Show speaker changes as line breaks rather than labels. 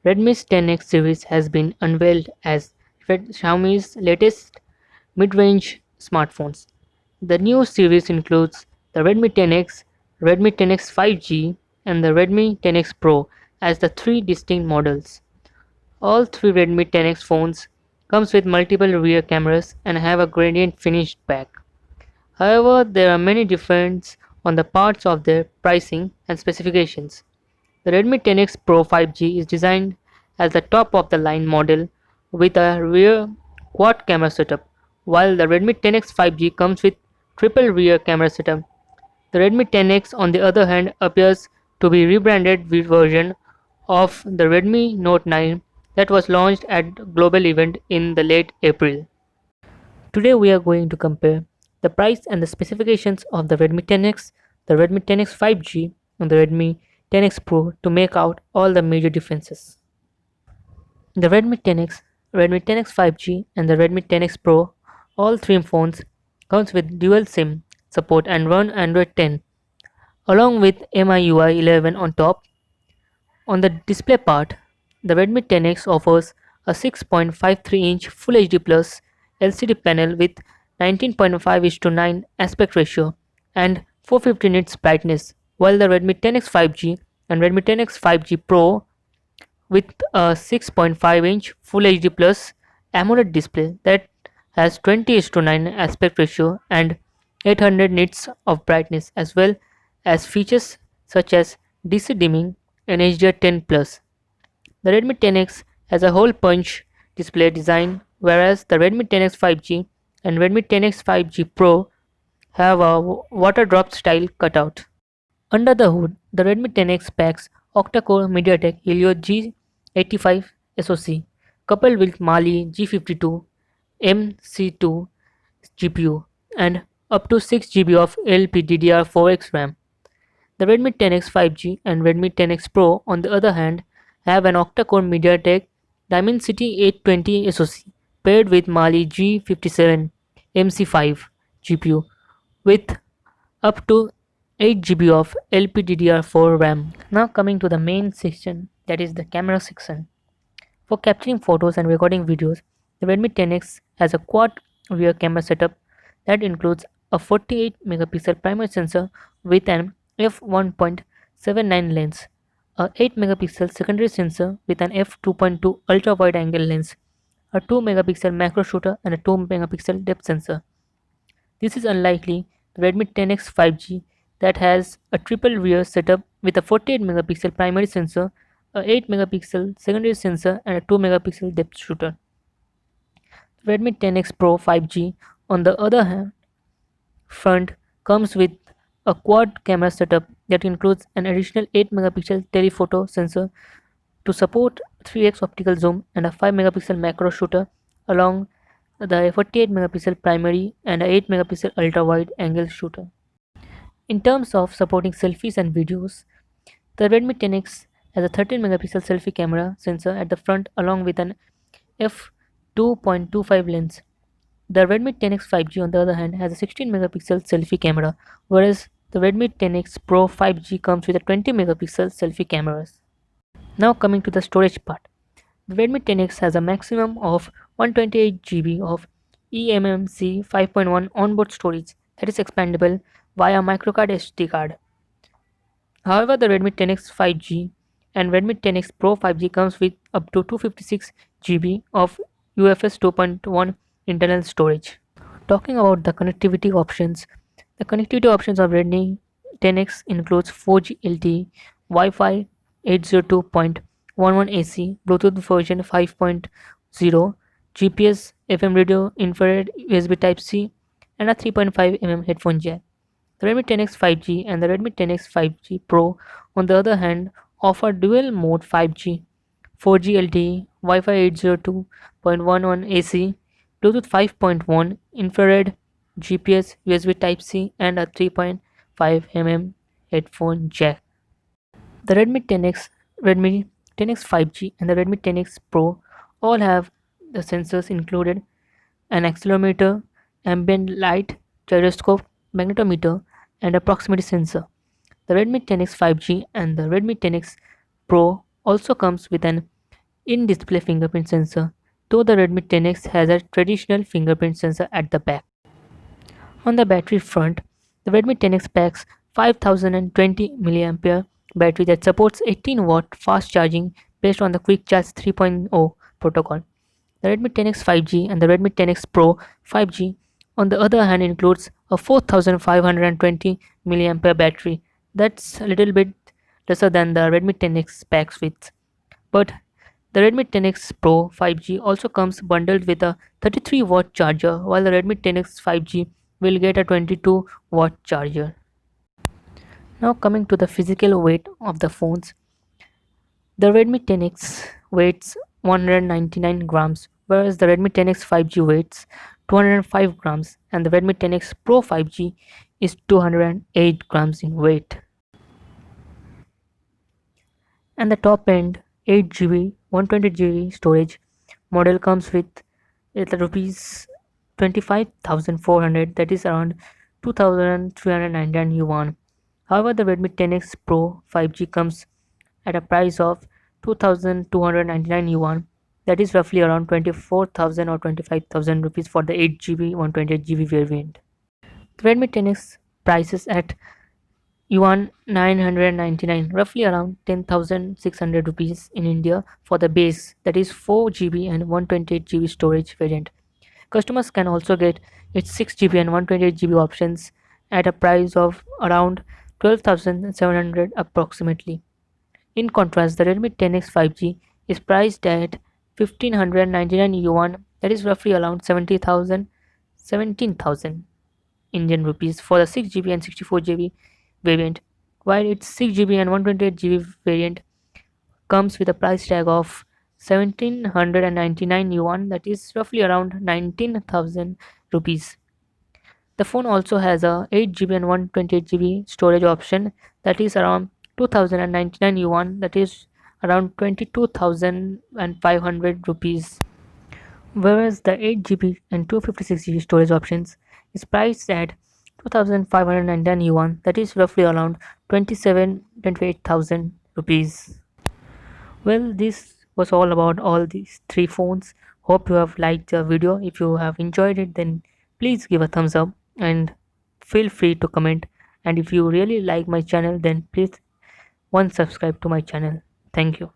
Redmi's 10X series has been unveiled as Xiaomi's latest mid-range smartphones. The new series includes the Redmi 10X, Redmi 10X 5G, and the Redmi 10X Pro as the three distinct models. All three Redmi 10X phones comes with multiple rear cameras and have a gradient finished back. However, there are many differences on the parts of their pricing and specifications. The Redmi 10X Pro 5G is designed as the top of the line model with a rear quad camera setup, while the Redmi 10X 5G comes with triple rear camera setup. The Redmi 10X on the other hand appears to be rebranded version of the Redmi Note 9 that was launched at global event in the late April. Today we are going to compare the price and the specifications of the Redmi 10X, the Redmi 10X 5G and the Redmi 10X Pro to make out all the major differences. The Redmi 10X, Redmi 10X 5G and the Redmi 10X Pro, all three phones comes with dual SIM support and run Android 10 along with MIUI 11 on top. On the display part, the Redmi 10X offers a 6.53-inch Full HD Plus LCD panel with 19.5:9 aspect ratio and 450 nits brightness, while the Redmi 10X 5G and Redmi 10X 5G Pro with a 6.5-inch Full HD Plus AMOLED display that has 20:9 aspect ratio and 800 nits of brightness, as well as features such as DC dimming and HDR10 Plus. The Redmi 10X has a hole punch display design, whereas the Redmi 10X 5G and Redmi 10X 5G Pro have a water drop style cutout. Under the hood, the Redmi 10X packs octa-core MediaTek Helio G85 SoC coupled with Mali G52 MC2 GPU and up to 6 GB of LPDDR4X RAM. The Redmi 10X 5G and Redmi 10X Pro, on the other hand, have an octa-core MediaTek Dimensity 820 SoC paired with Mali G57 MC5 GPU with up to 8 GB of LPDDR4 RAM. Now coming to the main section, that is the camera section. For capturing photos and recording videos, the Redmi 10X has a quad rear camera setup that includes a 48 megapixel primary sensor with an f1.79 lens, a 8 megapixel secondary sensor with an f2.2 ultra wide angle lens, a 2 megapixel macro shooter and a 2 megapixel depth sensor. This is unlikely the Redmi 10X 5G that has a triple rear setup with a 48 megapixel primary sensor, a 8 megapixel secondary sensor and a 2 megapixel depth shooter. The Redmi 10X Pro 5G, on the other hand, front comes with a quad camera setup that includes an additional 8 megapixel telephoto sensor to support 3x optical zoom and a 5 megapixel macro shooter along the 48 megapixel primary and a 8 megapixel ultra wide angle shooter. In terms of supporting selfies and videos, the Redmi 10X has a 13 megapixel selfie camera sensor at the front along with an f2.25 lens. The Redmi 10X 5G, on the other hand, has a 16 megapixel selfie camera, whereas the Redmi 10X Pro 5G comes with a 20 megapixel selfie cameras. Now coming to the storage part. The Redmi 10X has a maximum of 128 GB of eMMC 5.1 onboard storage that is expandable via microcard SD card. However, the Redmi 10X 5G and Redmi 10X Pro 5G comes with up to 256 GB of UFS 2.1 internal storage. Talking about the connectivity options, the connectivity options of Redmi 10X includes 4G LTE, Wi-Fi 802.11 AC, Bluetooth version 5.0, GPS, FM radio, infrared, USB Type-C, and a 3.5 headphone jack. The Redmi 10X 5G and the Redmi 10X 5G Pro, on the other hand, offer dual mode 5G, 4G LTE, Wi-Fi 802.11 AC, Bluetooth 5.1, infrared, GPS, USB Type-C, and a 3.5 headphone jack. The Redmi 10X, Redmi 10X 5G, and the Redmi 10X Pro all have the sensors included: an accelerometer, ambient light, gyroscope, magnetometer, and a proximity sensor. The Redmi 10X 5G and the Redmi 10X Pro also comes with an in-display fingerprint sensor, though the Redmi 10X has a traditional fingerprint sensor at the back. On the battery front, the Redmi 10X packs 5020 mAh battery that supports 18-watt fast charging based on the Quick Charge 3.0 protocol. The Redmi 10X 5G and the Redmi 10X Pro 5G, on the other hand, includes a 4520 mAh battery. That's a little bit lesser than the Redmi 10X packs with. But the Redmi 10X Pro 5G also comes bundled with a 33-watt charger, while the Redmi 10X 5G will get a 22-watt charger. Now coming to the physical weight of the phones, the Redmi 10X weighs 199 grams, whereas the Redmi 10X 5G weighs 205 grams, and the Redmi 10X Pro 5G is 208 grams in weight. And the top end 8 GB 120 GB storage model comes with rupees 25,400, that is around 2,399 yuan. However, the Redmi 10X Pro 5G comes at a price of 2,299 yuan, that is roughly around 24,000 or 25,000 rupees for the 8 GB 128 GB variant. The Redmi 10X prices at yuan 999, roughly around 10,600 rupees in India for the base, that is 4 GB and 128 GB storage variant. Customers can also get its 6 GB and 128 GB options at a price of around 12,700 approximately. In contrast, the Redmi 10X 5G is priced at 1599 yuan, that is roughly around 17,000 Indian rupees for the 6 GB and 64 GB variant, while its 6 GB and 128 GB variant comes with a price tag of 1799 yuan, that is roughly around 19,000 rupees. The phone also has a 8 GB and 128 GB storage option, that is around 2099 yuan, that is around 22,500 rupees, whereas the 8 GB and 256 GB storage options is priced at 2,599 yuan, that is roughly around 28,000 rupees. Well, this was all about all these three phones. Hope you have liked the video. If you have enjoyed it, then please give a thumbs up and feel free to comment. And if you really like my channel, then please subscribe to my channel. Thank you.